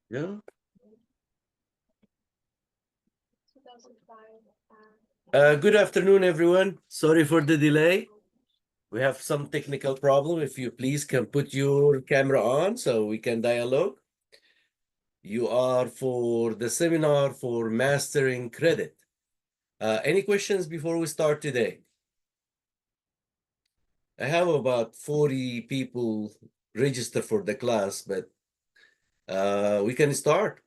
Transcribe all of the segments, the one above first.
Yeah. Good afternoon, everyone. Sorry for the delay. We have some technical problem. If you please can put your camera on so we can dialogue. You are for the seminar for mastering credit. Any questions before we start today? I have about 40 people registered for the class, but we can start.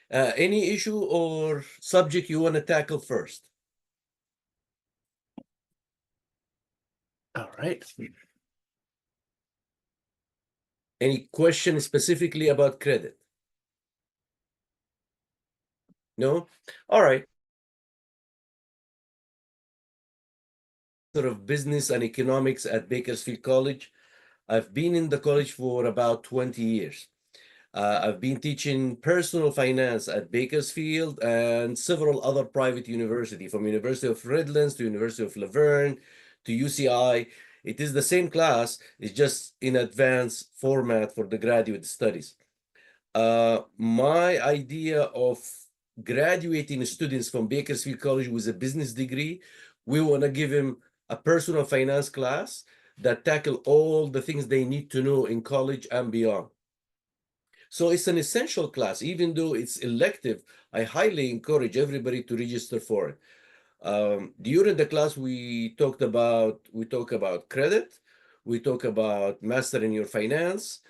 Any issue or subject you want to tackle first? All right. Any question specifically about credit? No? All right. Sort of business and economics at Bakersfield College. I've been in the college for about 20 years. I've been teaching personal finance at Bakersfield and several other private universities, from University of Redlands to University of Laverne to UCI. It is the same class, it's just in advanced format for the graduate studies. My idea of graduating students from Bakersfield College with a business degree, we want to give them a personal finance class that tackle all the things they need to know in college and beyond. So it's an essential class. Even though it's elective, I highly encourage everybody to register for it. During the class, we talk about credit, we talk about mastering your finance,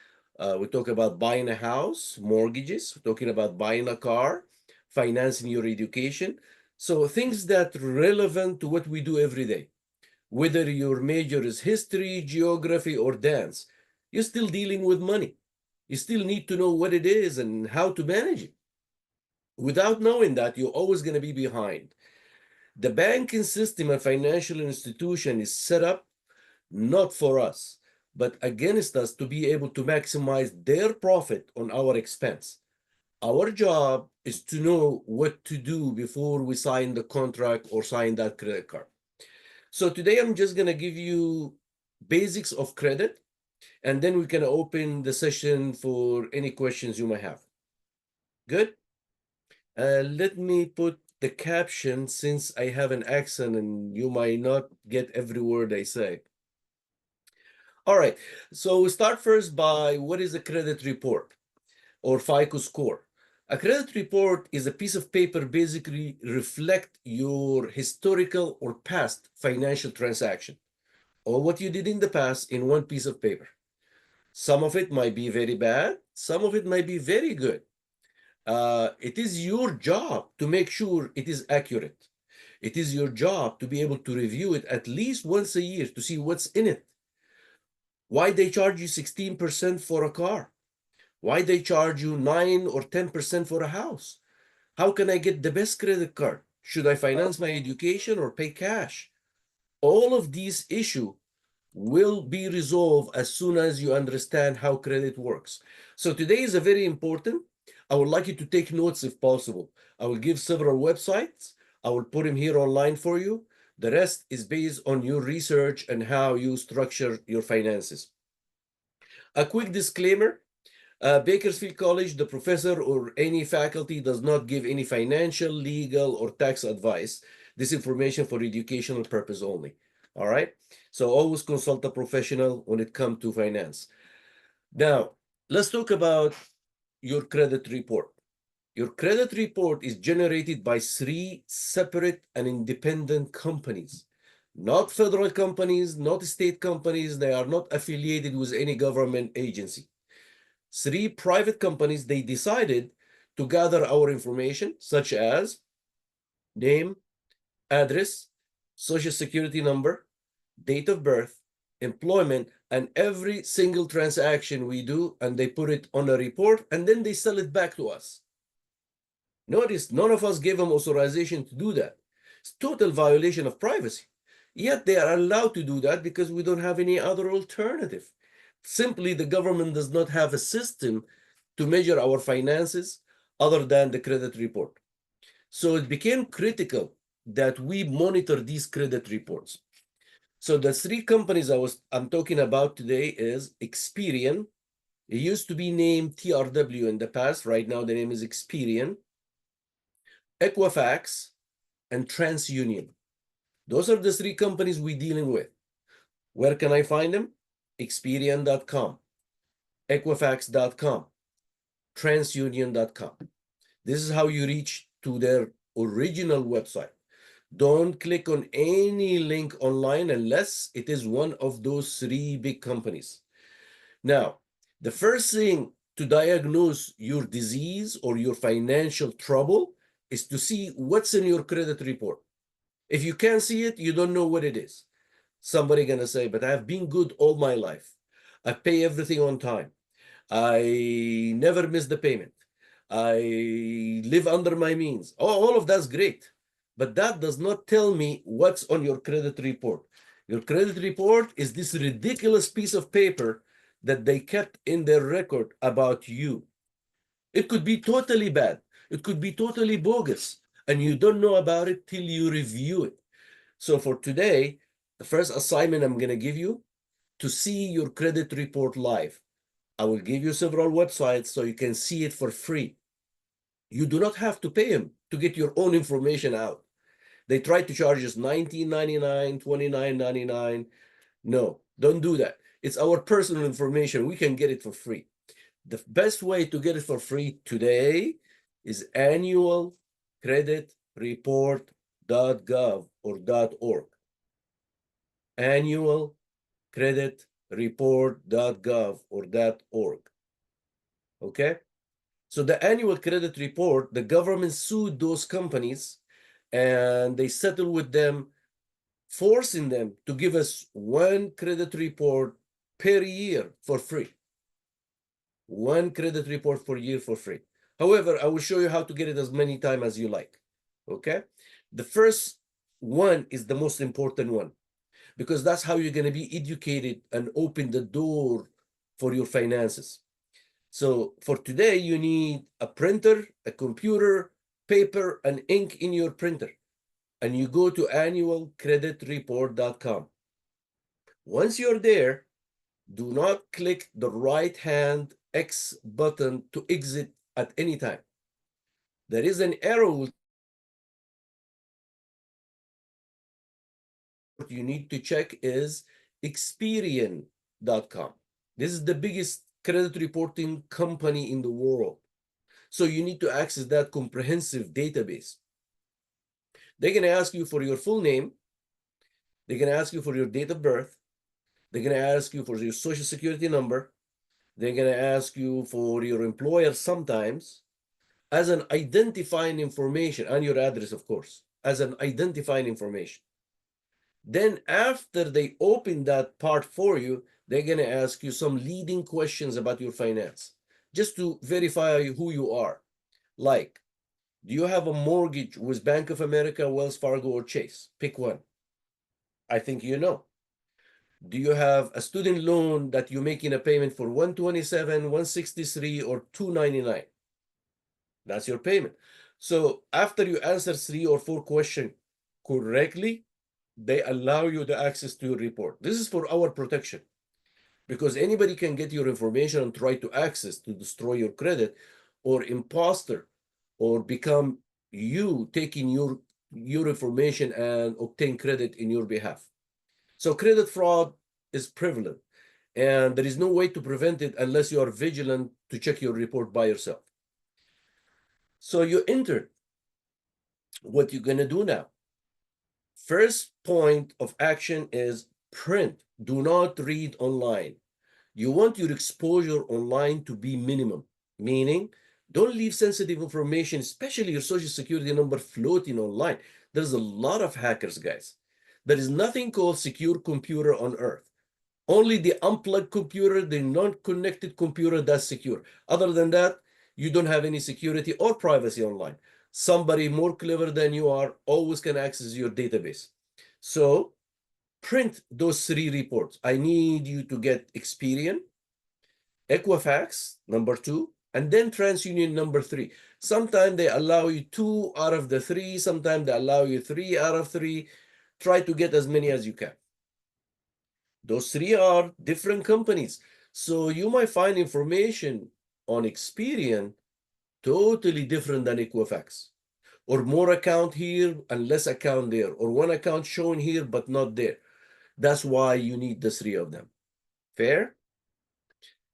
we talk about buying a house, mortgages, we're talking about buying a car, financing your education. So things that relevant to what we do every day. Whether your major is history, geography, or dance, you're still dealing with money. You still need to know what it is and how to manage it. Without knowing that, you're always going to be behind. The banking system and financial institution is set up not for us, but against us to be able to maximize their profit on our expense. Our job is to know what to do before we sign the contract or sign that credit card. So today I'm just going to give you basics of credit, and then we can open the session for any questions you might have. Good? Let me put the caption, since I have an accent and you might not get every word I say. All right, so we start first by what is a credit report or FICO score. A credit report is a piece of paper basically reflect your historical or past financial transaction or what you did in the past in one piece of paper. Some of it might be very bad, some of it might be very good. It is your job to make sure it is accurate. It is your job to be able to review it at least once a year to see what's in it. Why they charge you 16% for a car? Why they charge you 9 or 10% for a house? How can I get the best credit card? Should I finance my education or pay cash? All of these issues will be resolved as soon as you understand how credit works. So today is a very important. I would like you to take notes if possible. I will give several websites. I will put them here online for you. The rest is based on your research and how you structure your finances. A quick disclaimer. Bakersfield College, the professor or any faculty does not give any financial, legal, or tax advice. This information for educational purpose only. All right. So always consult a professional when it comes to finance. Now, let's talk about your credit report. Your credit report is generated by 3 separate and independent companies, not federal companies, not state companies. They are not affiliated with any government agency. 3 private companies, they decided to gather our information, such as name, address, social security number, date of birth, employment, and every single transaction we do, and they put it on a report, and then they sell it back to us. Notice, none of us gave them authorization to do that. It's total violation of privacy. Yet they are allowed to do that because we don't have any other alternative. Simply, the government does not have a system to measure our finances other than the credit report. So it became critical that we monitor these credit reports. So the three companies I'm talking about today is Experian. It used to be named TRW in the past. Right now, the name is Experian, Equifax, and TransUnion. Those are the three companies we're dealing with. Where can I find them? Experian.com, Equifax.com, TransUnion.com. This is how you reach to their original website. Don't click on any link online unless it is one of those three big companies. Now, the first thing to diagnose your disease or your financial trouble is to see what's in your credit report. If you can't see it, you don't know what it is. Somebody gonna say, but I've been good all my life. I pay everything on time. I never miss the payment. I live under my means. All of that's great. But that does not tell me what's on your credit report. Your credit report is this ridiculous piece of paper that they kept in their record about you. It could be totally bad. It could be totally bogus. And you don't know about it till you review it. So for today, the first assignment I'm going to give you to see your credit report live. I will give you several websites so you can see it for free. You do not have to pay them to get your own information out. They try to charge us $19.99, $29.99. No, don't do that. It's our personal information. We can get it for free. The best way to get it for free today is annualcreditreport.gov or .org. Annualcreditreport.gov or .org. Okay? So the annual credit report, the government sued those companies and they settled with them, forcing them to give us one credit report per year for free. One credit report per year for free. However, I will show you how to get it as many times as you like. Okay? The first one is the most important one because that's how you're going to be educated and open the door for your finances. So for today, you need a printer, a computer, paper, and ink in your printer. And you go to annualcreditreport.com. Once you're there, do not click the right-hand X button to exit at any time. There is an arrow you need to check is Experian.com. This is the biggest credit reporting company in the world. So you need to access that comprehensive database. They're going to ask you for your full name. They're going to ask you for your date of birth. They're going to ask you for your social security number. They're going to ask you for your employer sometimes as an identifying information, and your address, of course, as an identifying information. Then after they open that part for you, they're going to ask you some leading questions about your finance, just to verify who you are. Like, do you have a mortgage with Bank of America, Wells Fargo, or Chase? Pick one. I think you know. Do you have a student loan that you're making a payment for 127, 163, or 299? That's your payment. So after you answer 3 or 4 questions correctly, they allow you the access to your report. This is for our protection because anybody can get your information and try to access to destroy your credit, or imposter, or become you taking your information and obtain credit in your behalf. So credit fraud is prevalent, and there is no way to prevent it unless you are vigilant to check your report by yourself. So you enter what you're going to do now. First point of action is print. Do not read online. You want your exposure online to be minimum, meaning Don't leave sensitive information, especially your social security number, floating online. There's a lot of hackers, guys. There is nothing called secure computer on earth. Only the unplugged computer, the non-connected computer, that's secure. Other than that, you don't have any security or privacy online. Somebody more clever than you are always can access your database. So print those 3 reports. I need you to get Experian, Equifax, number 2, and then TransUnion, number 3. Sometimes they allow you 2 out of the 3. Sometimes they allow you 3 out of 3. Try to get as many as you can. Those 3 are different companies. So you might find information on Experian totally different than Equifax, or more account here and less account there, or one account shown here but not there. That's why you need the 3 of them. Fair?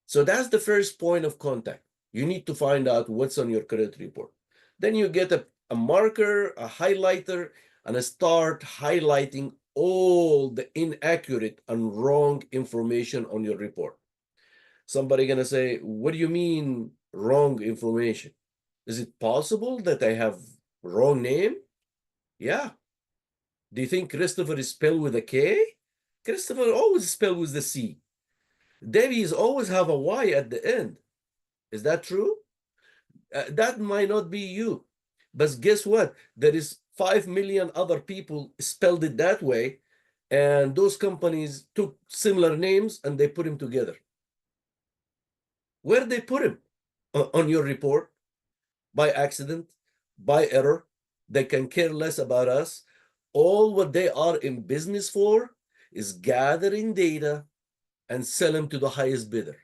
So that's the first point of contact. You need to find out what's on your credit report. Then you get a marker, a highlighter, and start highlighting all the inaccurate and wrong information on your report. Somebody gonna say, what do you mean wrong information? Is it possible that I have wrong name? Yeah. Do you think Christopher is spelled with a K? Christopher always spelled with the C. Debbie is always have a Y at the end. Is that true? That might not be you. But guess what? There is 5 million other people spelled it that way. And those companies took similar names and they put them together. Where they put them? On your report? By accident? By error? They can care less about us. All what they are in business for is gathering data and sell them to the highest bidder.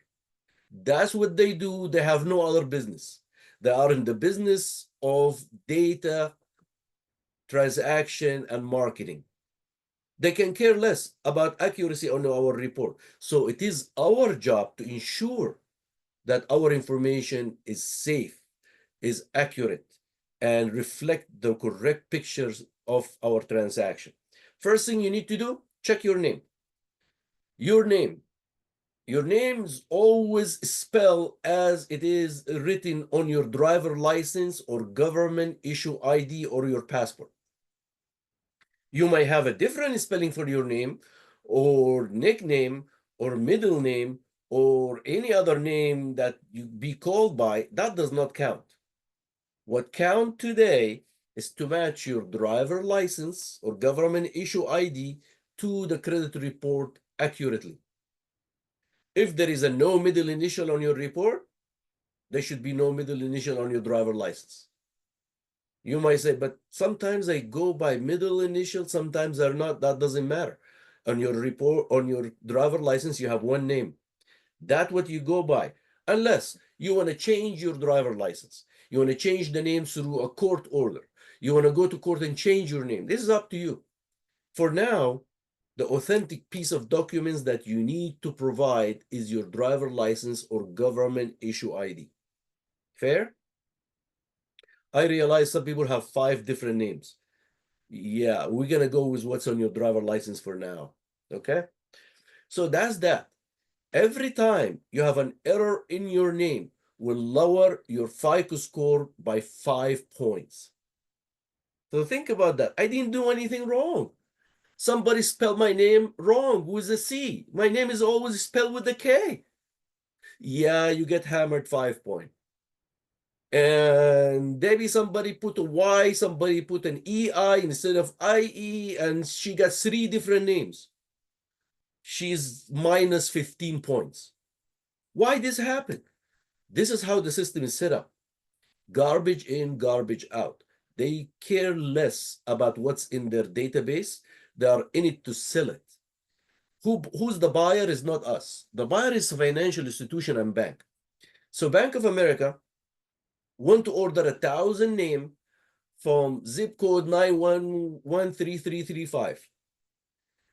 That's what they do. They have no other business. They are in the business of data, transaction, and marketing. They can care less about accuracy on our report. So it is our job to ensure that our information is safe, is accurate, and reflect the correct pictures of our transaction. First thing you need to do, check your name. Your name. Your name's always spelled as it is written on your driver license or government issue ID or your passport. You might have a different spelling for your name or nickname or middle name or any other name that you be called by. That does not count. What count today is to match your driver license or government issue ID to the credit report accurately. If there is a no middle initial on your report, there should be no middle initial on your driver license. You might say, but sometimes I go by middle initial, sometimes they're not. That doesn't matter. On your report, on your driver license, you have one name. That's what you go by. Unless you want to change your driver license. You want to change the name through a court order. You want to go to court and change your name. This is up to you. For now, the authentic piece of documents that you need to provide is your driver license or government issue ID. Fair? I realize some people have 5 different names. Yeah, we're going to go with what's on your driver license for now. Okay? So that's that. Every time you have an error in your name will lower your FICO score by 5 points. So think about that. I didn't do anything wrong. Somebody spelled my name wrong with a C. My name is always spelled with a K. Yeah, you get hammered 5 points. And maybe somebody put a Y, somebody put an EI instead of IE, and she got 3 different names. She's minus 15 points. Why this happened? This is how the system is set up. Garbage in, garbage out. They care less about what's in their database. They are in it to sell it. Who's the buyer is not us. The buyer is a financial institution and bank. So Bank of America want to order 1,000 name from zip code 9113335.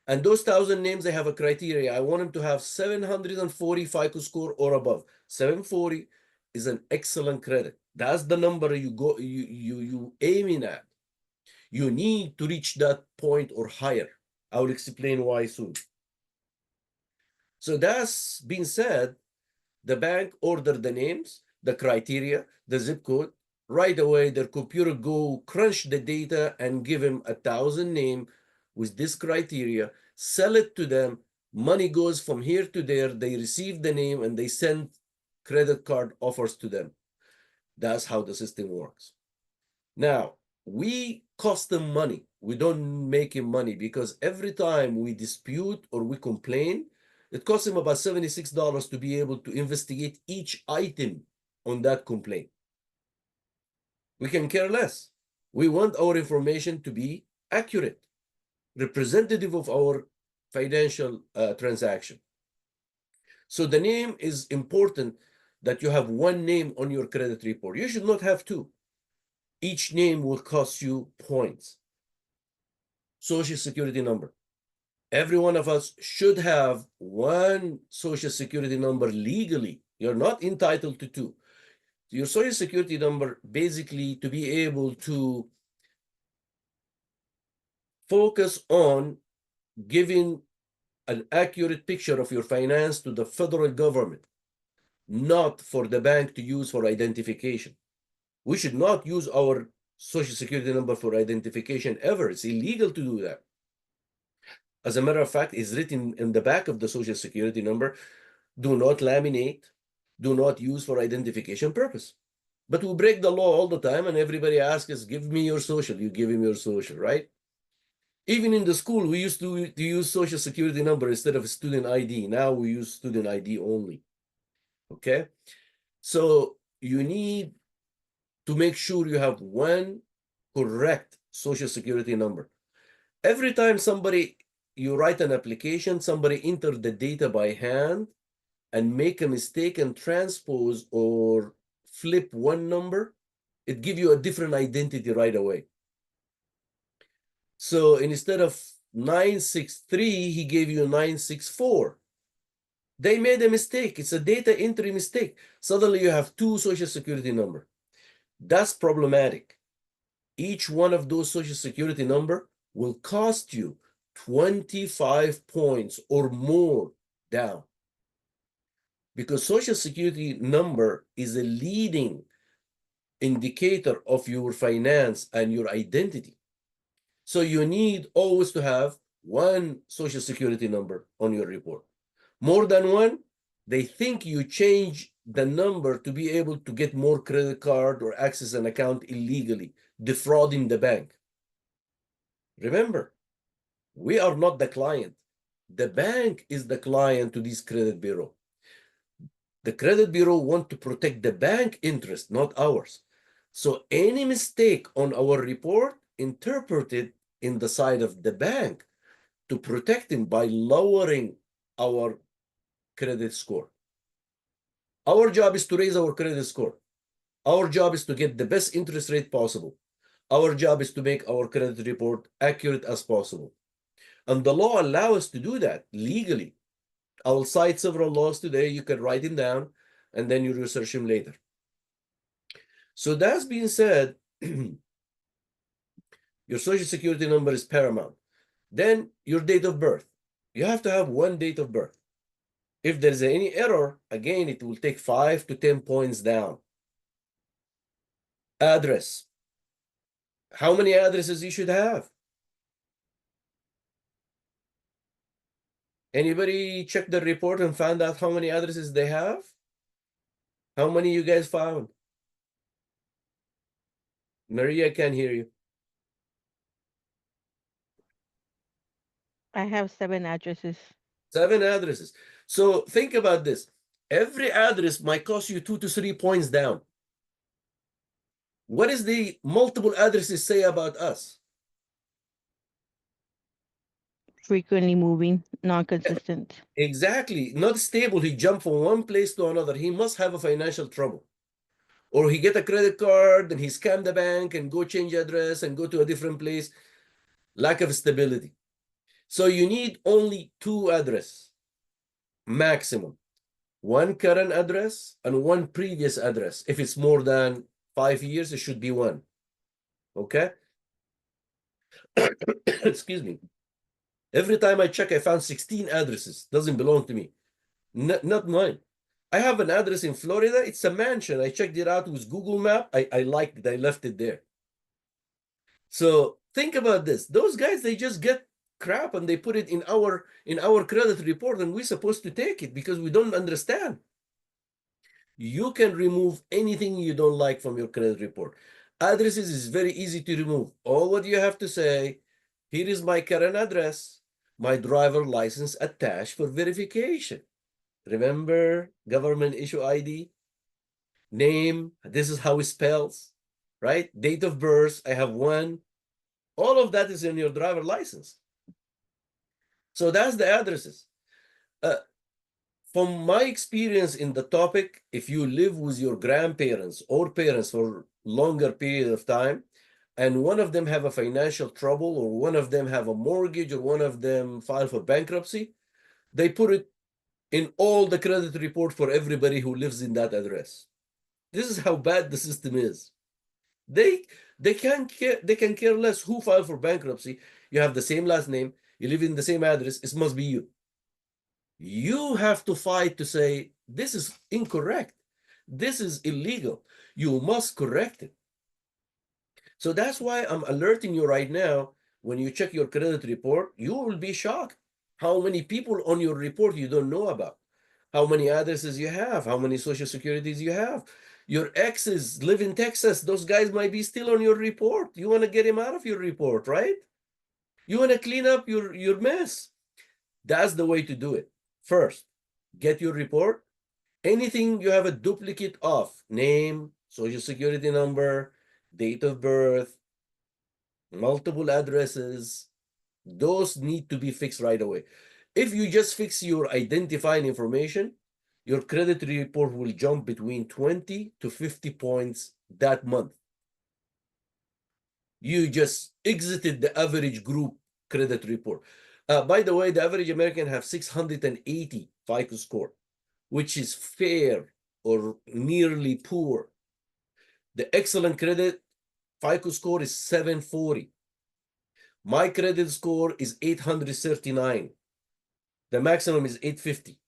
And those 1,000 names, they have a criteria. I want them to have 740 FICO score or above. 740 is an excellent credit. That's the number you aiming at. You need to reach that point or higher. I will explain why soon. So that's being said, the bank ordered the names. the criteria, the zip code, right away their computer go crunch the data and give him 1,000 name with this criteria, sell it to them. Money goes from here to there. They receive the name and they send credit card offers to them. That's how the system works. Now, we cost them money. We don't make him money because every time we dispute or we complain, it costs him about $76 to be able to investigate each item on that complaint. We can care less. We want our information to be accurate, representative of our financial transaction. So the name is important, that you have one name on your credit report. You should not have two. Each name will cost you points. Social Security number. Every one of us should have one Social Security number legally. You're not entitled to two. Your Social Security number, basically, to be able to focus on giving an accurate picture of your finance to the federal government, not for the bank to use for identification. We should not use our Social Security number for identification ever. It's illegal to do that. As a matter of fact, it's written in the back of the Social Security number, do not laminate, do not use for identification purpose. But we break the law all the time, and everybody asks us, give me your social. You give him your social, right? Even in the school, we used to use Social Security number instead of student ID. Now we use student ID only, okay? So you need to make sure you have one correct Social Security number. Every time you write an application, somebody enter the data by hand and make a mistake and transpose or flip one number, it gives you a different identity right away. So instead of 963, he gave you 964. They made a mistake. It's a data entry mistake. Suddenly you have two Social Security number. That's problematic. Each one of those Social Security number will cost you 25 points or more down. Because Social Security number is a leading indicator of your finance and your identity. So you need always to have one Social Security number on your report. More than one, they think you change the number to be able to get more credit card or access an account illegally, defrauding the bank. Remember, we are not the client. The bank is the client to this credit bureau. The credit bureau want to protect the bank interest, not ours. So any mistake on our report, interpreted in the side of the bank to protect him by lowering our credit score. Our job is to raise our credit score. Our job is to get the best interest rate possible. Our job is to make our credit report accurate as possible. And the law allows us to do that legally. I will cite several laws today. You can write them down and then you research them later. So that's being said, your Social Security number is paramount. Then your date of birth. You have to have one date of birth. If there's any error, again, it will take 5 to 10 points down. Address. How many addresses you should have? Anybody check the report and found out how many addresses they have? How many you guys found? Maria, can't hear you. I have 7 addresses. 7 addresses. So think about this. Every address might cost you 2 to 3 points down. What does the multiple addresses say about us? Frequently moving, non-consistent. Exactly. Not stable. He jumped from one place to another. He must have a financial trouble. Or he get a credit card and he scam the bank and go change address and go to a different place. Lack of stability. So you need only 2 address maximum. One current address and one previous address. If it's more than 5 years, it should be one. Okay? Excuse me. Every time I check, I found 16 addresses. Doesn't belong to me. Not mine. I have an address in Florida. It's a mansion. I checked it out with Google Map. I liked it. I left it there. So think about this. Those guys, they just get crap and they put it in our credit report, and we're supposed to take it because we don't understand. You can remove anything you don't like from your credit report. Addresses is very easy to remove. All what you have to say, here is my current address, my driver license attached for verification. Remember government issue ID? Name, this is how it spells, right? Date of birth, I have one. All of that is in your driver license. So that's the addresses. From my experience in the topic, if you live with your grandparents or parents for longer period of time, and one of them have a financial trouble, or one of them have a mortgage, or one of them file for bankruptcy, they put it in all the credit report for everybody who lives in that address. This is how bad the system is. They can care less who filed for bankruptcy. You have the same last name, you live in the same address, it must be you. You have to fight to say, this is incorrect. This is illegal. You must correct it. So that's why I'm alerting you right now. When you check your credit report, you will be shocked how many people on your report you don't know about, how many addresses you have, how many social securities you have. Your exes live in Texas. Those guys might be still on your report. You want to get him out of your report, right? You want to clean up your mess. That's the way to do it. First, get your report. Anything you have a duplicate of, name, social security number, date of birth, multiple addresses, those need to be fixed right away. If you just fix your identifying information, your credit report will jump between 20 to 50 points that month. You just exited the average group credit report. By the way, the average American have 680 FICO score, which is fair or nearly poor. The excellent credit FICO score is 740. My credit score is 839. The maximum is 850.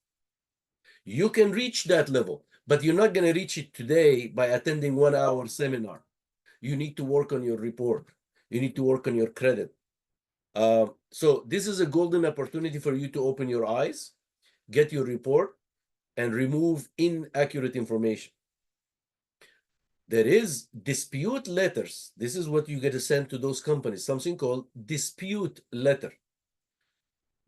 You can reach that level, but you're not going to reach it today by attending 1 hour seminar. You need to work on your report. You need to work on your credit. So this is a golden opportunity for you to open your eyes, get your report, and remove inaccurate information. There is dispute letters. This is what you get to send to those companies, something called dispute letter.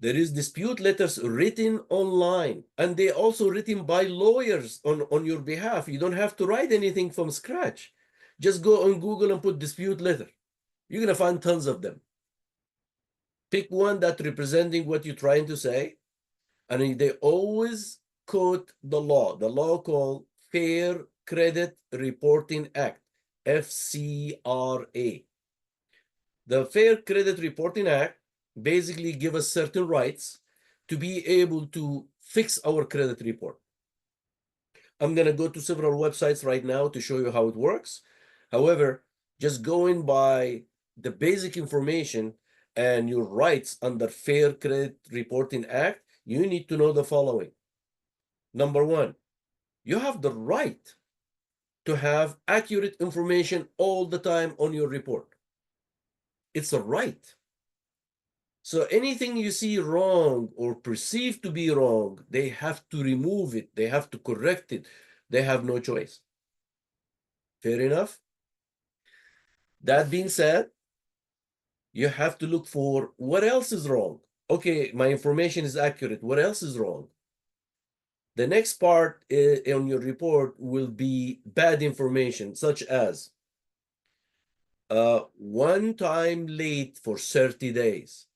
There is dispute letters written online, and they also written by lawyers on your behalf. You don't have to write anything from scratch. Just go on Google and put dispute letter. You're going to find tons of them. Pick one that representing what you're trying to say, and they always quote the law called Fair Credit Reporting Act, FCRA. The Fair Credit Reporting Act basically give us certain rights to be able to fix our credit report. I'm going to go to several websites right now to show you how it works. However, just going by the basic information and your rights under Fair Credit Reporting Act, you need to know the following. Number one, you have the right to have accurate information all the time on your report. It's a right. So anything you see wrong or perceived to be wrong, they have to remove it. They have to correct it. They have no choice. Fair enough? That being said, you have to look for what else is wrong. Okay, my information is accurate. What else is wrong? The next part on your report will be bad information, such as one time late for 30 days,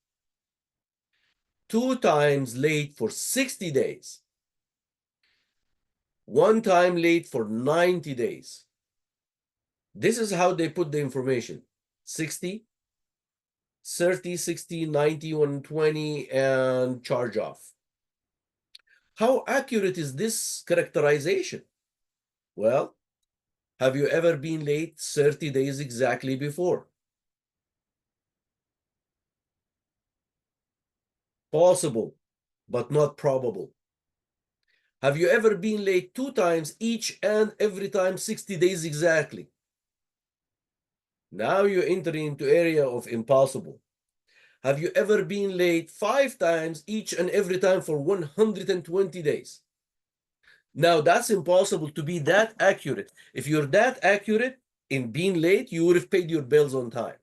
2 times late for 60 days, 1 time late for 90 days. This is how they put the information: 60, 30, 60, 90, 120, and charge off. How accurate is this characterization? Well, have you ever been late 30 days exactly before? Possible, but not probable. Have you ever been late 2 times, each and every time 60 days exactly? Now you're entering into area of impossible. Have you ever been late 5 times, each and every time for 120 days? Now that's impossible to be that accurate. If you're that accurate in being late, you would have paid your bills on time.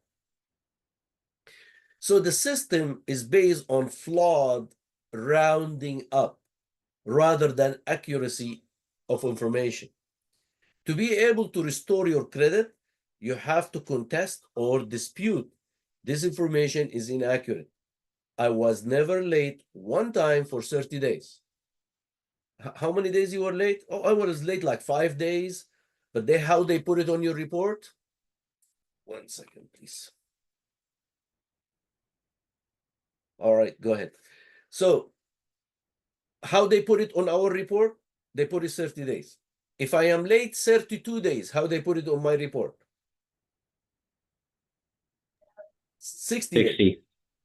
So the system is based on flawed rounding up rather than accuracy of information. To be able to restore your credit, you have to contest or dispute this information is inaccurate. I was never late one time for 30 days. How many days you were late? Oh, I was late like 5 days. But how they put it on your report? 1 second, please. All right, go ahead. So how they put it on our report? They put it 30 days. If I am late 32 days, how they put it on my report? 60 days. 60.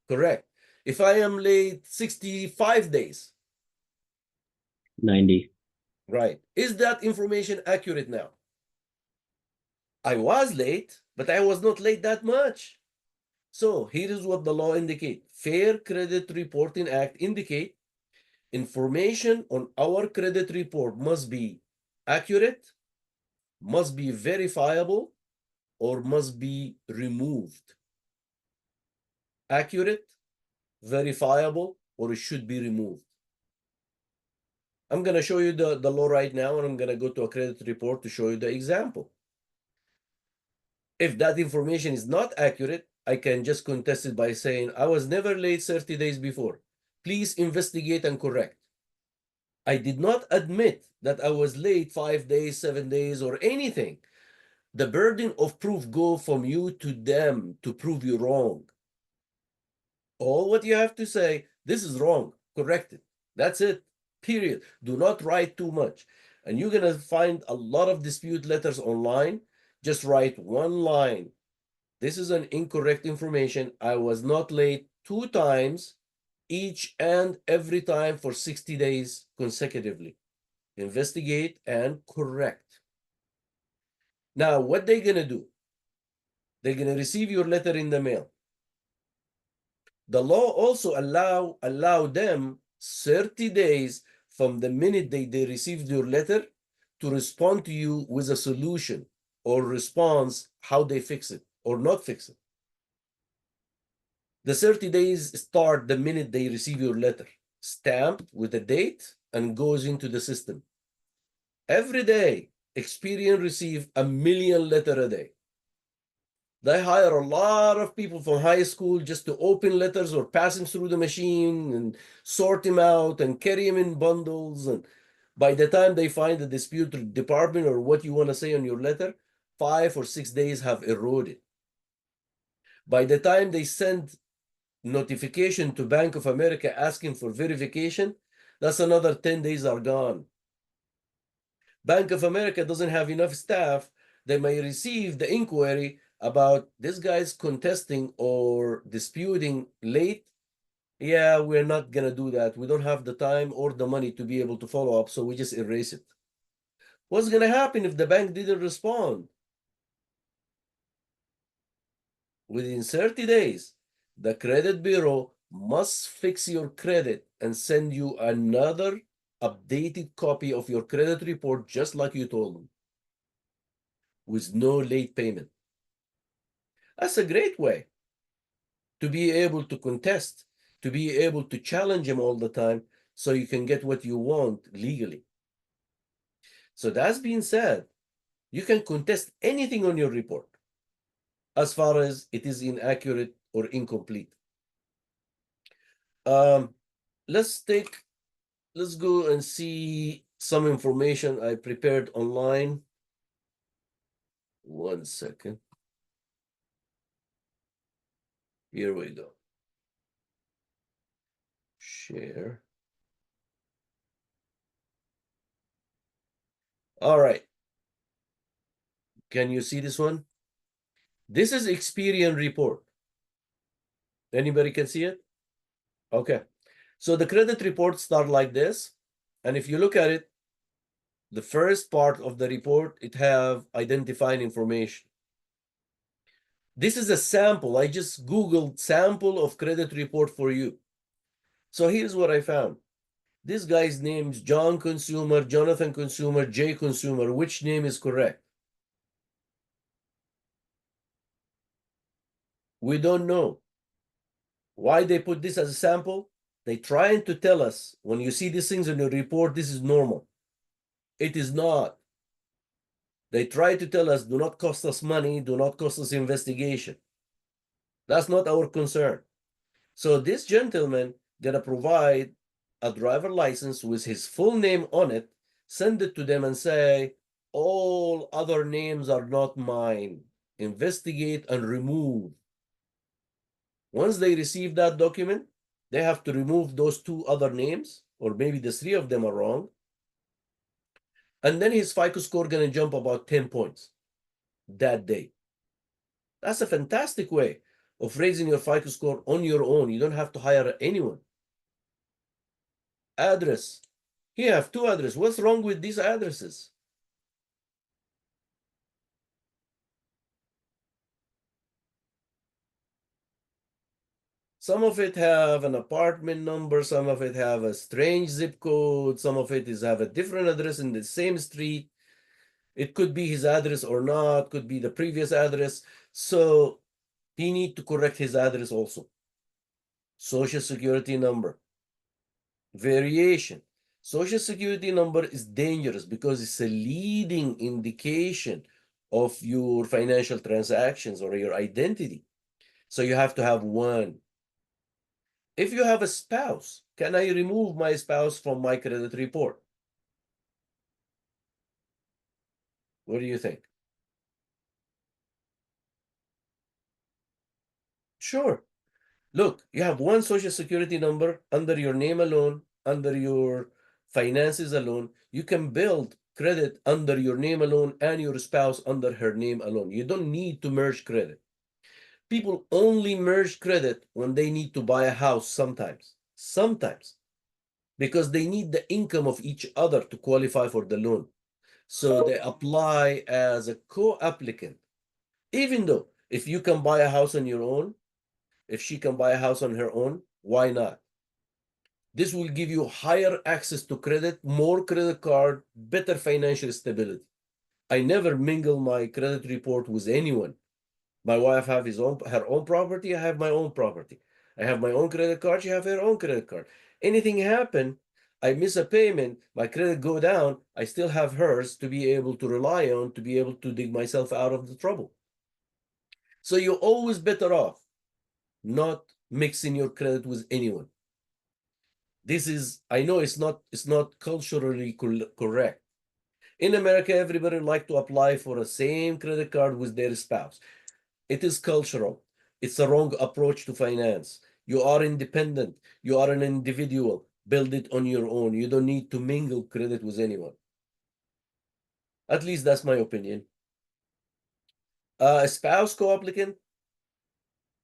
Correct. If I am late 65 days, 90. right. Is that information accurate now? I was late, but I was not late that much. So here is what the law indicates. Fair Credit Reporting Act indicate information on our credit report must be accurate, must be verifiable, or must be removed. Accurate, verifiable, or it should be removed. I'm going to show you the law right now, and I'm going to go to a credit report to show you the example. If that information is not accurate, I can just contest it by saying, I was never late 30 days before. Please investigate and correct. I did not admit that I was late 5 days, 7 days, or anything. The burden of proof go from you to them to prove you wrong. All what you have to say, this is wrong, correct it. That's it, period. Do not write too much. And you're going to find a lot of dispute letters online. Just write one line. This is an incorrect information. I was not late 2 times, each and every time for 60 days consecutively. Investigate and correct. Now, what they're going to do? They're going to receive your letter in the mail. The law also allow them 30 days from the minute they received your letter to respond to you with a solution or response, how they fix it or not fix it. The 30 days start the minute they receive your letter, stamped with a date and goes into the system. Every day, Experian receive 1 million letters a day. They hire a lot of people from high school just to open letters or pass them through the machine and sort them out and carry them in bundles. And by the time they find the dispute department or what you want to say on your letter, 5 or 6 days have eroded. By the time they send notification to Bank of America asking for verification, that's another 10 days are gone. Bank of America doesn't have enough staff. They may receive the inquiry about this guy's contesting or disputing late. Yeah, we're not going to do that. We don't have the time or the money to be able to follow up, so we just erase it. What's going to happen if the bank didn't respond? Within 30 days, the credit bureau must fix your credit and send you another updated copy of your credit report, just like you told them, with no late payment. That's a great way to be able to contest, to be able to challenge them all the time so you can get what you want legally. So that's being said, you can contest anything on your report as far as it is inaccurate or incomplete. Let's go and see some information I prepared online. 1 second. Here we go. Share. All right. Can you see this one? This is Experian report. Anybody can see it? Okay. So the credit report start like this. And if you look at it, the first part of the report, it have identifying information. This is a sample. I just Googled sample of credit report for you. So here's what I found. This guy's name's John Consumer, Jonathan Consumer, Jay Consumer. Which name is correct? We don't know. Why they put this as a sample? They trying to tell us, when you see these things in your report, this is normal. It is not. They try to tell us, do not cost us money, do not cost us investigation. That's not our concern. So this gentleman gonna provide a driver license with his full name on it, send it to them and say, all other names are not mine. Investigate and remove. Once they receive that document, they have to remove those two other names, or maybe the three of them are wrong. And then his FICO score gonna jump about 10 points that day. That's a fantastic way of raising your FICO score on your own. You don't have to hire anyone. Address. Here you have two addresses. What's wrong with these addresses? Some of it have an apartment number, some of it have a strange zip code, some of it is have a different address in the same street. It could be his address or not, could be the previous address. So he need to correct his address also. Social security number. Variation. Social security number is dangerous because it's a leading indication of your financial transactions or your identity. So you have to have one. If you have a spouse, can I remove my spouse from my credit report? What do you think? Sure. Look, you have one social security number under your name alone, under your finances alone. You can build credit under your name alone and your spouse under her name alone. You don't need to merge credit. People only merge credit when they need to buy a house sometimes. Sometimes. Because they need the income of each other to qualify for the loan. So they apply as a co-applicant. Even though if you can buy a house on your own, if she can buy a house on her own, why not? This will give you higher access to credit, more credit card, better financial stability. I never mingle my credit report with anyone. My wife have her own property, I have my own property. I have my own credit card, she have her own credit card. Anything happen, I miss a payment, my credit go down, I still have hers to be able to rely on, to be able to dig myself out of the trouble. So you're always better off not mixing your credit with anyone. This is, I know it's not culturally correct. In America, everybody like to apply for a same credit card with their spouse. It is cultural. It's a wrong approach to finance. You are independent. You are an individual. Build it on your own. You don't need to mingle credit with anyone. At least that's my opinion. A spouse co-applicant,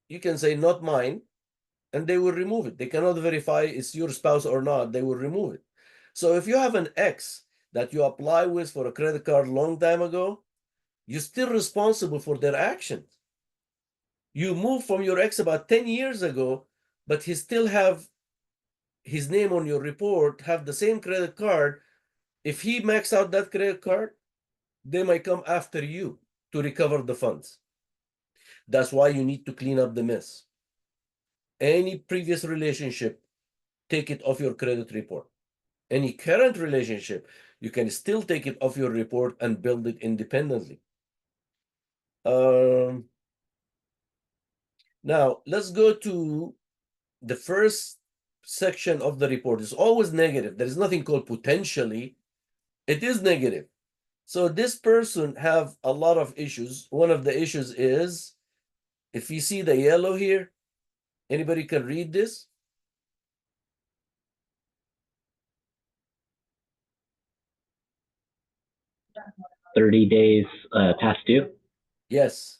you can say not mine, and they will remove it. They cannot verify it's your spouse or not. They will remove it. So if you have an ex that you apply with for a credit card long time ago, you're still responsible for their actions. You moved from your ex about 10 years ago, but he still have his name on your report, have the same credit card. If he maxed out that credit card, they might come after you to recover the funds. That's why you need to clean up the mess. Any previous relationship, take it off your credit report. Any current relationship, you can still take it off your report and build it independently. Now, let's go to the first section of the report. It's always negative. There is nothing called potentially. It is negative. So this person have a lot of issues. One of the issues is, if you see the yellow here, anybody can read this? 30 days past due? Yes.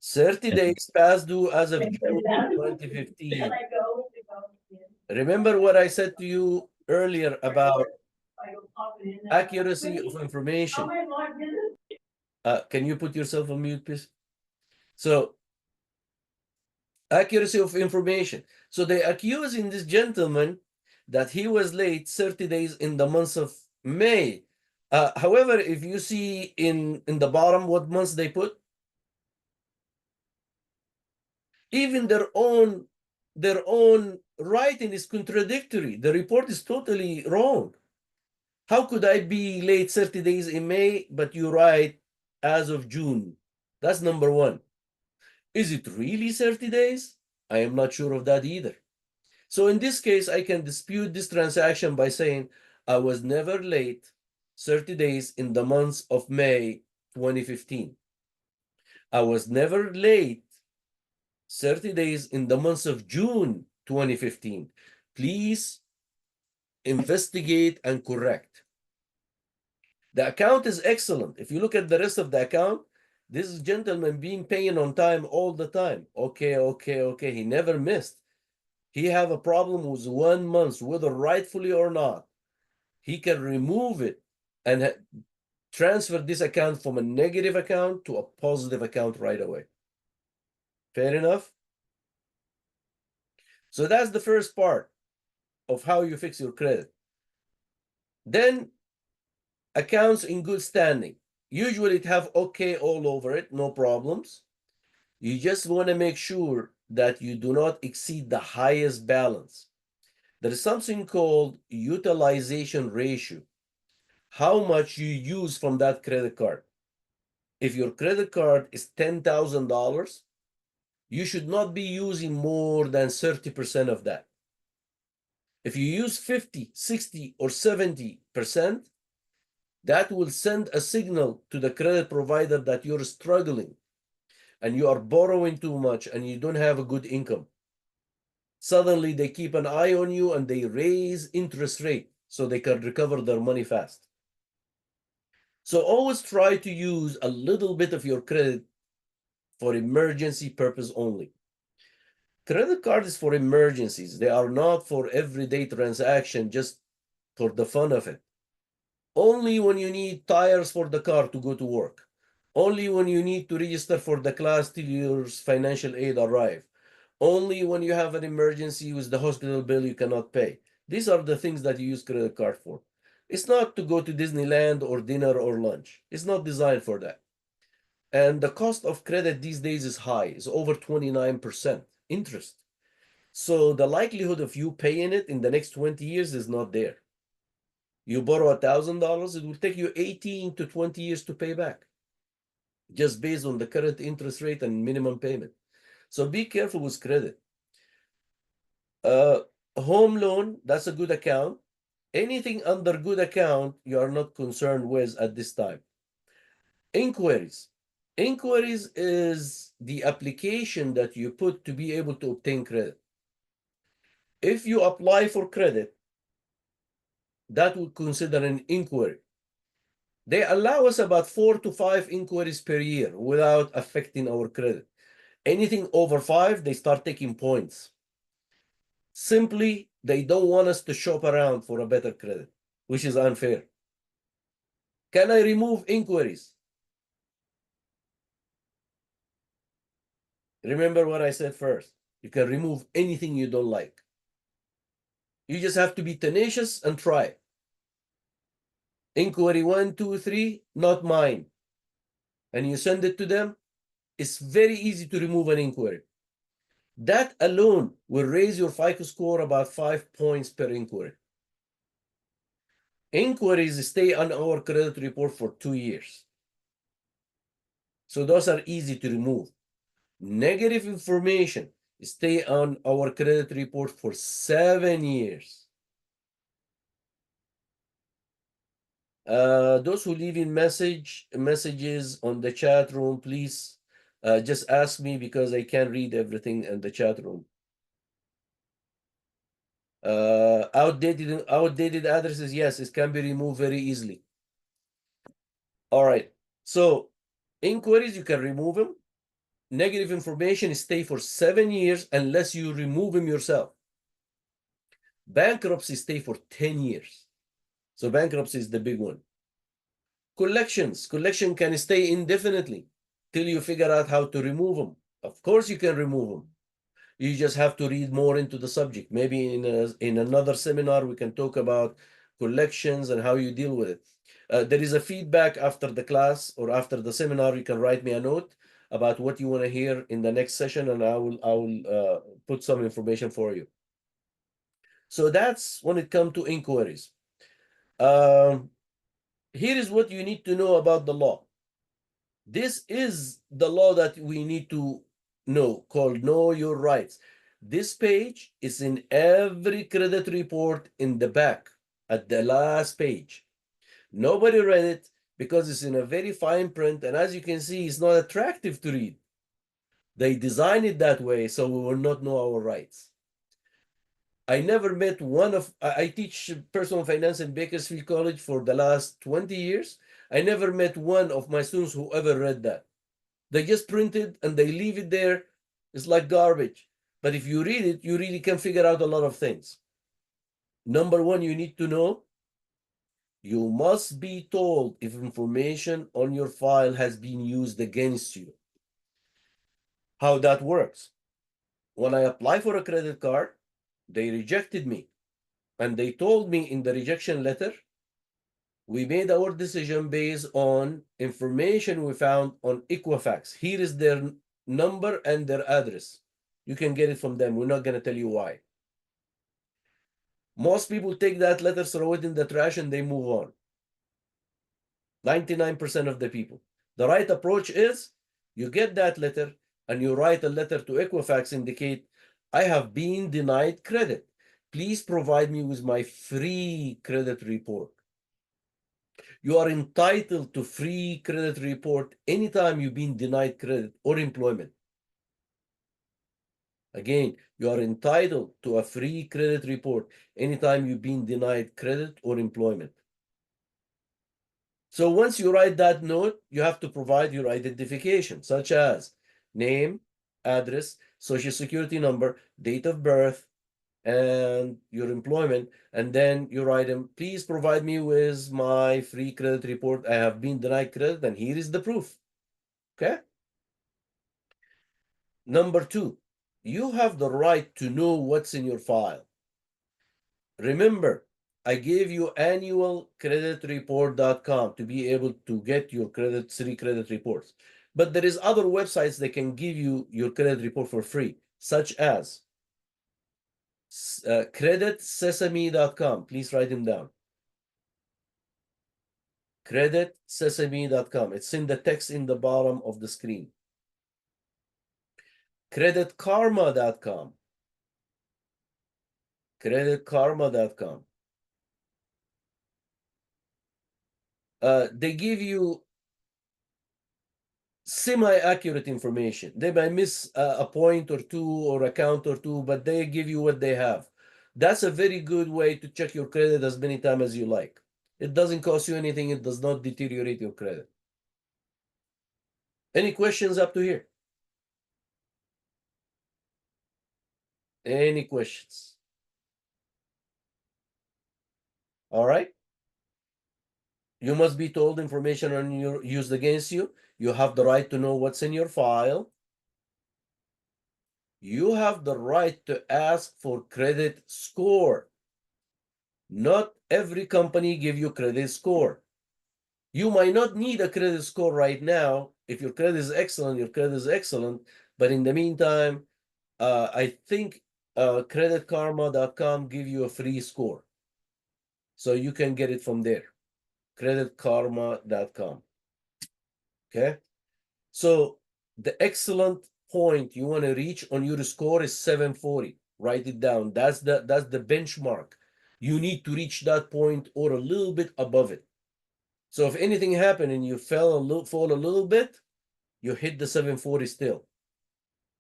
30 days past due as of June 2015. Remember what I said to you earlier about accuracy of information. Can you put yourself on mute, please? So, accuracy of information. So they accusing this gentleman that he was late 30 days in the month of May. However, if you see in the bottom what months they put, even their own writing is contradictory. The report is totally wrong. How could I be late 30 days in May, but you write as of June? That's number one. Is it really 30 days? I am not sure of that either. So in this case, I can dispute this transaction by saying I was never late 30 days in the months of May 2015. I was never late 30 days in the months of June 2015. Please investigate and correct. The account is excellent. If you look at the rest of the account, this gentleman been paying on time all the time. Okay. He never missed. He have a problem with 1 month, whether rightfully or not. He can remove it and transfer this account from a negative account to a positive account right away. Fair enough? So that's the first part of how you fix your credit. Then accounts in good standing. Usually it have okay all over it, no problems. You just want to make sure that you do not exceed the highest balance. There is something called utilization ratio. How much you use from that credit card. If your credit card is $10,000, you should not be using more than 30% of that. If you use 50, 60, or 70%, that will send a signal to the credit provider that you're struggling and you are borrowing too much and you don't have a good income. Suddenly they keep an eye on you and they raise interest rate so they can recover their money fast. So always try to use a little bit of your credit for emergency purpose only. Credit card is for emergencies. They are not for everyday transaction, just for the fun of it. Only when you need tires for the car to go to work. Only when you need to register for the class till your financial aid arrive. Only when you have an emergency with the hospital bill you cannot pay. These are the things that you use credit card for. It's not to go to Disneyland or dinner or lunch. It's not designed for that. And the cost of credit these days is high. It's over 29% interest. So the likelihood of you paying it in the next 20 years is not there. You borrow $1,000, it will take you 18 to 20 years to pay back, just based on the current interest rate and minimum payment. So be careful with credit. Home loan, that's a good account. Anything under good account, you are not concerned with at this time. Inquiries. Inquiries is the application that you put to be able to obtain credit. If you apply for credit, that would consider an inquiry. They allow us about 4 to 5 inquiries per year without affecting our credit. Anything over 5, they start taking points. Simply, they don't want us to shop around for a better credit, which is unfair. Can I remove inquiries? Remember what I said first. You can remove anything you don't like. You just have to be tenacious and try. Inquiry 1, 2, 3, not mine. And you send it to them. It's very easy to remove an inquiry. That alone will raise your FICO score about 5 points per inquiry. Inquiries stay on our credit report for 2 years. So those are easy to remove. Negative information stay on our credit report for 7 years. Those who leave in messages on the chat room, please just ask me because I can't read everything in the chat room. Outdated addresses, yes, it can be removed very easily. All right, so inquiries, you can remove them. Negative information stay for 7 years unless you remove them yourself. Bankruptcy stay for 10 years. So bankruptcy is the big one. Collection can stay indefinitely till you figure out how to remove them. Of course you can remove them. You just have to read more into the subject. Maybe in another seminar we can talk about collections and how you deal with it. There is a feedback after the class or after the seminar. You can write me a note about what you want to hear in the next session, and I will put some information for you. So that's when it comes to inquiries. Here is what you need to know about the law. This is the law that we need to know, called Know Your Rights. This page is in every credit report in the back at the last page. Nobody read it because it's in a very fine print, and as you can see, it's not attractive to read. They designed it that way so we will not know our rights. I never met one of, I teach personal finance in Bakersfield College for the last 20 years. I never met one of my students who ever read that. They just print it and they leave it there. It's like garbage. But if you read it, you really can figure out a lot of things. Number one, you need to know, you must be told if information on your file has been used against you. How that works. When I apply for a credit card, they rejected me. And they told me in the rejection letter, we made our decision based on information we found on Equifax. Here is their number and their address. You can get it from them. We're not going to tell you why. Most people take that letter, throw it in the trash, and they move on. 99% of the people. The right approach is you get that letter and you write a letter to Equifax, indicate, I have been denied credit. Please provide me with my free credit report. You are entitled to free credit report anytime you've been denied credit or employment. Again, you are entitled to a free credit report anytime you've been denied credit or employment. So once you write that note, you have to provide your identification, such as name, address, social security number, date of birth, and your employment. And then you write them, please provide me with my free credit report. I have been denied credit, and here is the proof. Okay? Number two, you have the right to know what's in your file. Remember, I gave you annualcreditreport.com to be able to get your three credit reports. But there is other websites that can give you your credit report for free, such as creditsesame.com. Please write them down. Creditsesame.com. It's in the text in the bottom of the screen. Creditkarma.com. Creditkarma.com. They give you semi-accurate information. They might miss a point or two or a count or two, but they give you what they have. That's a very good way to check your credit as many times as you like. It doesn't cost you anything. It does not deteriorate your credit. Any questions up to here? Any questions? All right. You must be told information on your used against you. You have the right to know what's in your file. You have the right to ask for credit score. Not every company give you credit score. You might not need a credit score right now. If your credit is excellent, your credit is excellent. But in the meantime, I think creditkarma.com give you a free score. So you can get it from there. Creditkarma.com. Okay. So the excellent point you want to reach on your score is 740. Write it down. That's the benchmark. You need to reach that point or a little bit above it. So if anything happened and you fall a little bit, you hit the 740 still.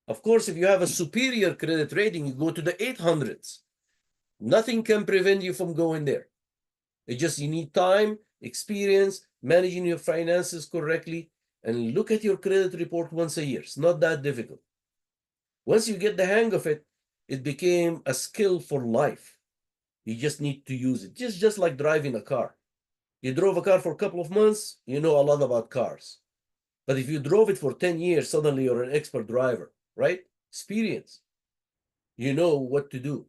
Of course, if you have a superior credit rating, you go to the 800s. Nothing can prevent you from going there. It's just you need time, experience, managing your finances correctly, and look at your credit report once a year. It's not that difficult. Once you get the hang of it, it became a skill for life. You just need to use it. Just like driving a car. You drove a car for a couple of months, you know a lot about cars. But if you drove it for 10 years, suddenly you're an expert driver, right? Experience. You know what to do.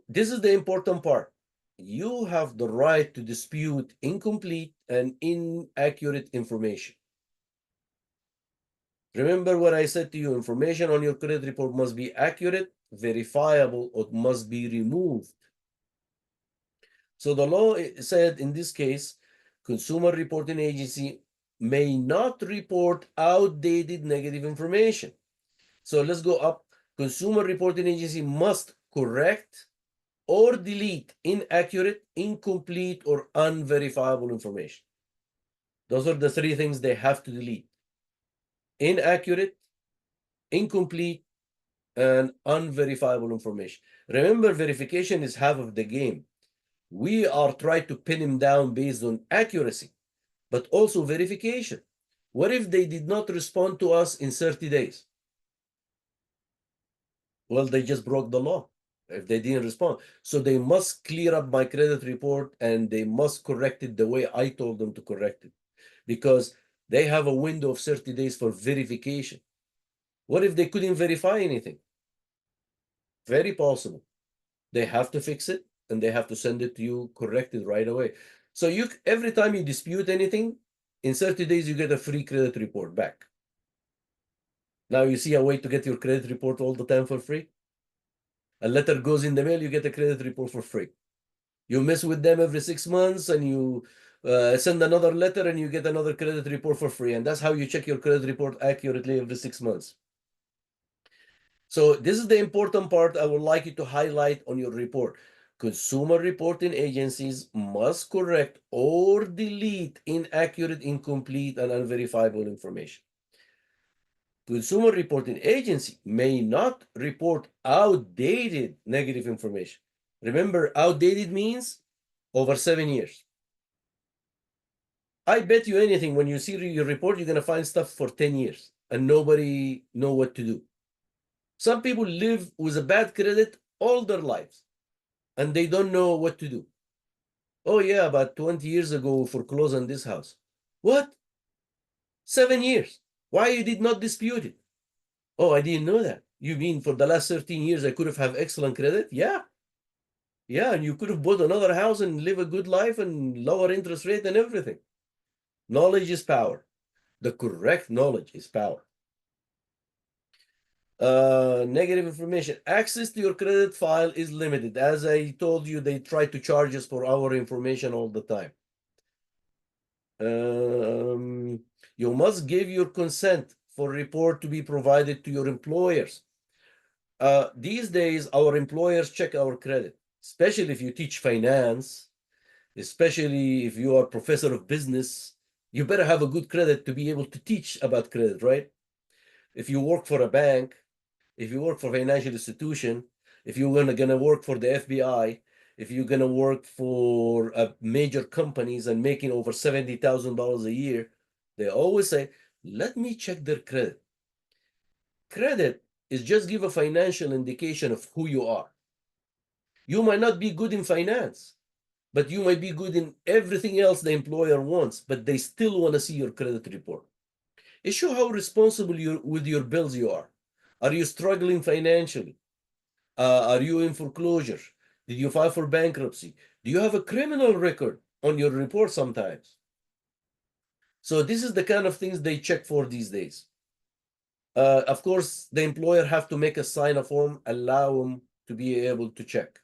This is the important part. You have the right to dispute incomplete and inaccurate information. Remember what I said to you, information on your credit report must be accurate, verifiable, or must be removed. So the law said in this case, consumer reporting agency may not report outdated negative information. So let's go up. Consumer reporting agency must correct or delete inaccurate, incomplete, or unverifiable information. Those are the three things they have to delete: inaccurate, incomplete, and unverifiable information. Remember, verification is half of the game. We are trying to pin him down based on accuracy, but also verification. What if they did not respond to us in 30 days? Well, they just broke the law if they didn't respond. So they must clear up my credit report and they must correct it the way I told them to correct it, because they have a window of 30 days for verification. What if they couldn't verify anything? Very possible. They have to fix it and they have to send it to you corrected right away. So every time you dispute anything, in 30 days, you get a free credit report back. Now you see a way to get your credit report all the time for free? A letter goes in the mail, you get a credit report for free. You mess with them every 6 months and you send another letter and you get another credit report for free. And that's how you check your credit report accurately every 6 months. So this is the important part I would like you to highlight on your report. Consumer reporting agencies must correct or delete inaccurate, incomplete, and unverifiable information. Consumer reporting agency may not report outdated negative information. Remember, outdated means over 7 years. I bet you anything, when you see your report, you're going to find stuff for 10 years and nobody know what to do. Some people live with a bad credit all their lives and they don't know what to do. Oh yeah, about 20 years ago foreclosed on this house. What? 7 years. Why you did not dispute it? Oh, I didn't know that. You mean for the last 13 years I could have excellent credit? Yeah. Yeah, and you could have bought another house and live a good life and lower interest rate and everything. Knowledge is power. The correct knowledge is power. Negative information. Access to your credit file is limited. As I told you, they try to charge us for our information all the time. You must give your consent for report to be provided to your employers. These days, our employers check our credit, especially if you teach finance, especially if you are professor of business. You better have a good credit to be able to teach about credit, right? If you work for a bank, if you work for a financial institution, if you're gonna work for the FBI, if you're gonna work for major companies and making over $70,000 a year, they always say, let me check their credit. Credit is just give a financial indication of who you are. You might not be good in finance, but you might be good in everything else the employer wants, but they still want to see your credit report. It shows how responsible with your bills you are. Are you struggling financially? Are you in foreclosure? Did you file for bankruptcy? Do you have a criminal record on your report sometimes? So this is the kind of things they check for these days. Of course, the employer have to make a sign a form, allow them to be able to check.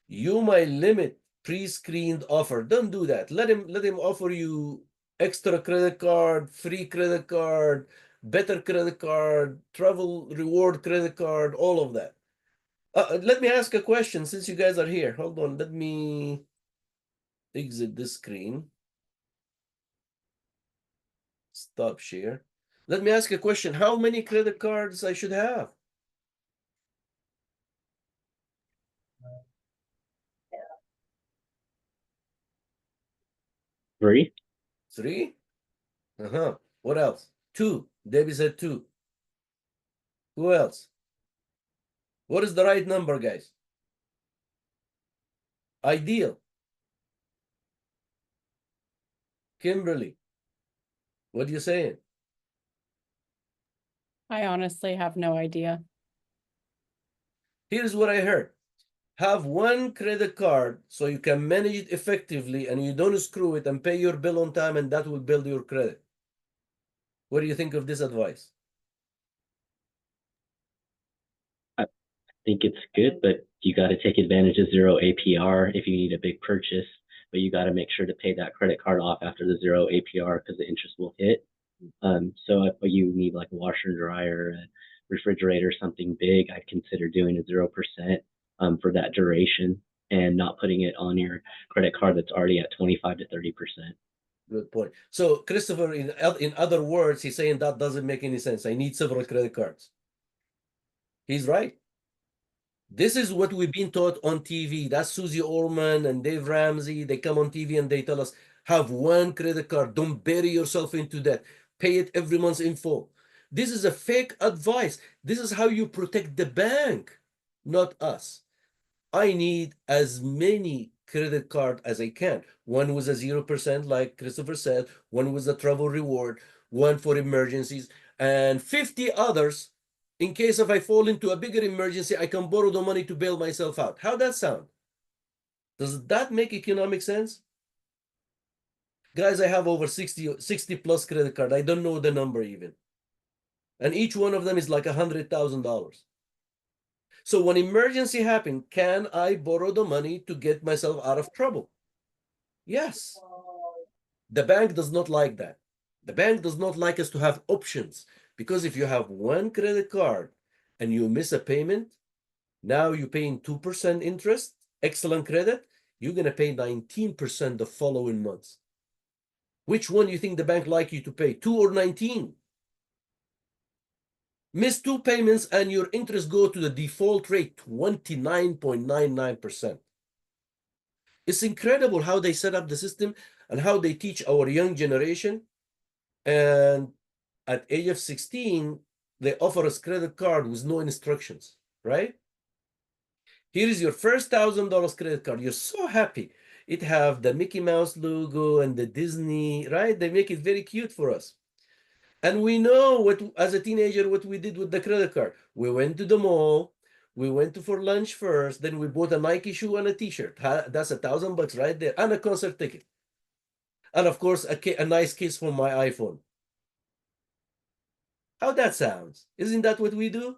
You might limit pre-screened offer. Don't do that. Let him offer you extra credit card, free credit card, better credit card, travel reward credit card, all of that. Let me ask a question since you guys are here. Hold on, let me exit this screen. Stop share. Let me ask a question. How many credit cards I should have? Three. 3? What else? 2. Debbie said 2. Who else? What is the right number, guys? Ideal. Kimberly, what are you saying? I honestly have no idea. Here's what I heard. Have one credit card so you can manage it effectively and you don't screw it and pay your bill on time, and that will build your credit. What do you think of this advice? I think it's good, but you got to take advantage of zero APR if you need a big purchase, but you got to make sure to pay that credit card off after the zero APR because the interest will hit. So if you need like a washer and dryer, a refrigerator, something big, I'd consider doing a 0% for that duration and not putting it on your credit card that's already at 25 to 30%. Good point. So Christopher, in other words, he's saying that doesn't make any sense. I need several credit cards. He's right. This is what we've been taught on TV. That's Susie Orman and Dave Ramsey. They come on TV and they tell us, have one credit card. Don't bury yourself into debt. Pay it every month in full. This is a fake advice. This is how you protect the bank, not us. I need as many credit card as I can. One with a 0%, like Christopher said, one with a travel reward, one for emergencies, and 50 others in case if I fall into a bigger emergency, I can borrow the money to bail myself out. How that sound? Does that make economic sense? Guys, I have over 60 plus credit card. I don't know the number even. And each one of them is like $100,000. So when emergency happens, can I borrow the money to get myself out of trouble? Yes. The bank does not like that. The bank does not like us to have options, because if you have one credit card and you miss a payment, now you're paying 2% interest, excellent credit, you're going to pay 19% the following months. Which one do you think the bank like you to pay, 2 or 19? Miss 2 payments and your interest go to the default rate, 29.99%. It's incredible how they set up the system and how they teach our young generation. And at age of 16, they offer us credit card with no instructions, right? Here is your first $1,000 credit card. You're so happy. It have the Mickey Mouse logo and the Disney, right? They make it very cute for us. And we know what, as a teenager, what we did with the credit card. We went to the mall. We went for lunch first. Then we bought a Nike shoe and a T-shirt. That's $1,000 right there, and a concert ticket. And of course, a nice case for my iPhone. How that sounds? Isn't that what we do?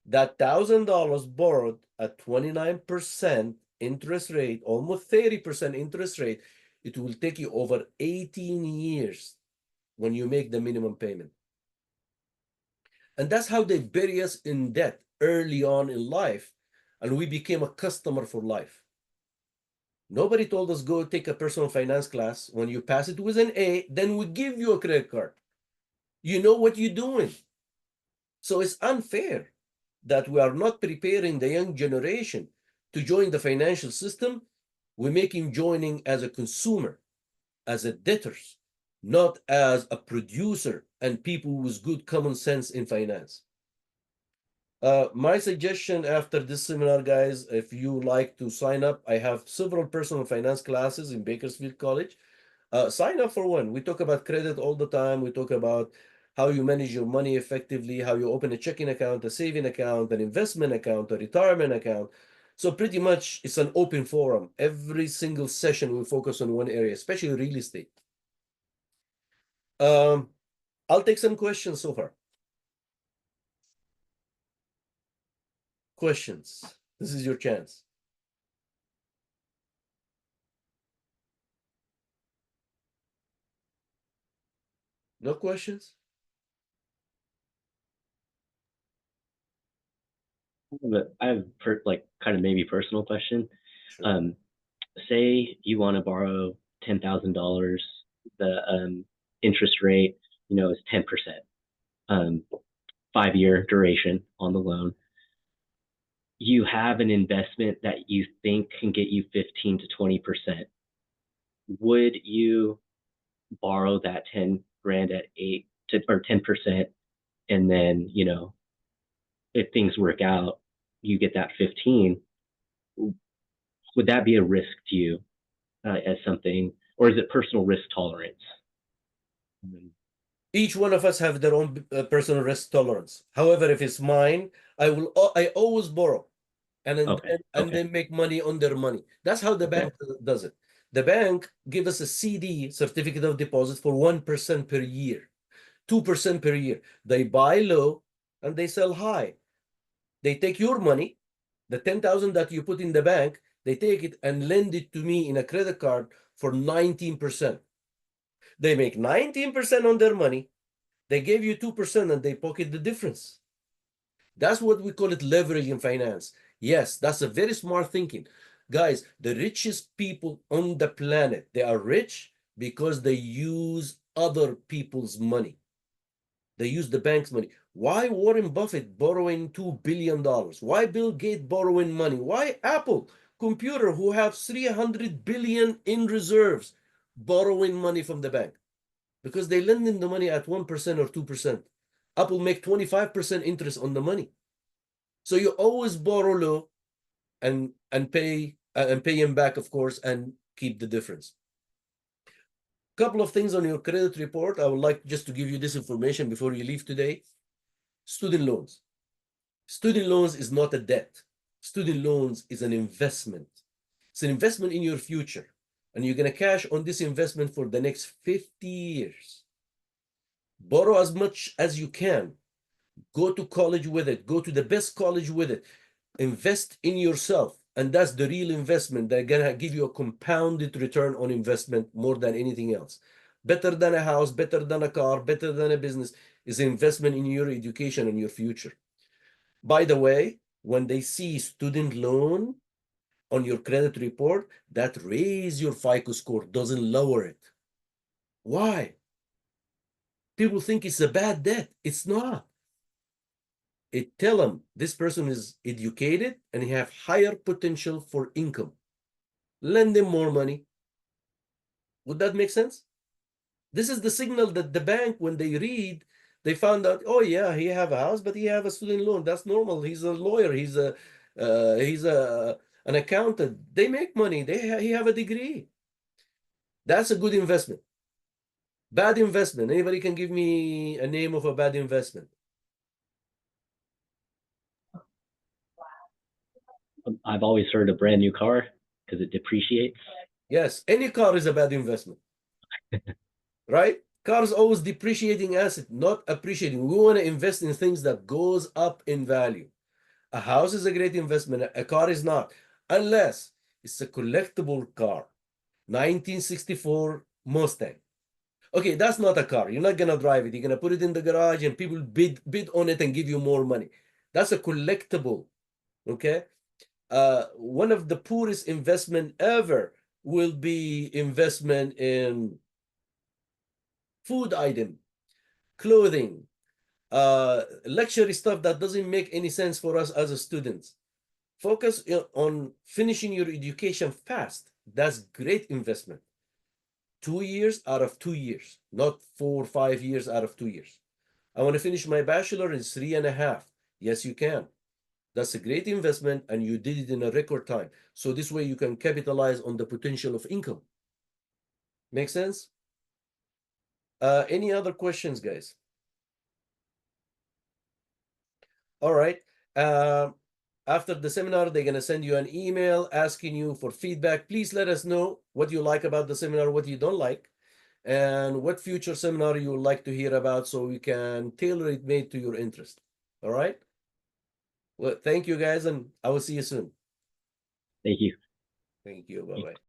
That $1,000 borrowed at 29% interest rate, almost 30% interest rate, it will take you over 18 years when you make the minimum payment. And that's how they bury us in debt early on in life, and we became a customer for life. Nobody told us go take a personal finance class. When you pass it with an A, then we give you a credit card. You know what you're doing. So it's unfair that we are not preparing the young generation to join the financial system. We make him joining as a consumer, as a debtors, not as a producer and people with good common sense in finance. My suggestion after this seminar, guys, if you like to sign up, I have several personal finance classes in Bakersfield College. Sign up for one. We talk about credit all the time. We talk about how you manage your money effectively, how you open a checking account, a saving account, an investment account, a retirement account. So pretty much it's an open forum. Every single session we focus on one area, especially real estate. I'll take some questions so far. Questions. This is your chance. No questions? But I have like kind of maybe personal question. Sure. Say you want to borrow $10,000, the interest rate, is 10%, 5-year duration on the loan. You have an investment that you think can get you 15 to 20%. Would you borrow that 10 grand at 8 to or 10%, and then if things work out, you get that 15? would that be a risk to you as something, or is it personal risk tolerance? Each one of us have their own personal risk tolerance. However, if it's mine, I always borrow, and then Okay, and okay. then make money on their money. That's how the Okay. bank does it. The bank give us a CD, certificate of deposit, for 1% per year, 2% per year. They buy low and they sell high. They take your money, the 10,000 that you put in the bank, they take it and lend it to me in a credit card for 19%. They make 19% on their money. They gave you 2% and they pocket the difference. That's what we call it leverage in finance. Yes, that's a very smart thinking. Guys, the richest people on the planet, they are rich because they use other people's money. They use the bank's money. Why Warren Buffett borrowing $2 billion? Why Bill Gates borrowing money? Why Apple Computer, who have 300 billion in reserves, borrowing money from the bank? Because they lend in the money at 1% or 2%. Apple make 25% interest on the money. So you always borrow low and pay him back, of course, and keep the difference. Couple of things on your credit report. I would like just to give you this information before you leave today. Student loans. Student loans is not a debt. Student loans is an investment. It's an investment in your future. And you're going to cash on this investment for the next 50 years. Borrow as much as you can. Go to college with it. Go to the best college with it. Invest in yourself. And that's the real investment that's going to give you a compounded return on investment more than anything else. Better than a house, better than a car, better than a business is investment in your education and your future. By the way, when they see student loan on your credit report, that raise your FICO score, doesn't lower it. Why? People think it's a bad debt. It's not. It tell them this person is educated and he have higher potential for income. Lend them more money. Would that make sense? This is the signal that the bank, when they read, they found out, oh yeah, he have a house, but he have a student loan. That's normal. He's a lawyer. He's an accountant. They make money. He have a degree. That's a good investment. Bad investment. Anybody can give me a name of a bad investment? I've always heard a brand new car because it depreciates. Yes, any car is a bad investment. Right? Car is always depreciating asset, not appreciating. We want to invest in things that goes up in value. A house is a great investment. A car is not, unless it's a collectible car. 1964 Mustang. Okay, that's not a car. You're not gonna drive it. You're gonna put it in the garage and people bid on it and give you more money. That's a collectible. Okay. One of the poorest investment ever will be investment in food item, clothing, luxury stuff that doesn't make any sense for us as a students. Focus on finishing your education fast. That's great investment. 2 years out of 2 years, not 4 or 5 years out of 2 years. I want to finish my bachelor in 3.5. Yes, you can. That's a great investment and you did it in a record time. So this way you can capitalize on the potential of income. Make sense? Any other questions, guys? All right. After the seminar, they're going to send you an email asking you for feedback. Please let us know what you like about the seminar, what you don't like, and what future seminar you would like to hear about so we can tailor it made to your interest. All right. Well, thank you guys, and I will see you soon. Thank you. Thank you. Bye-bye.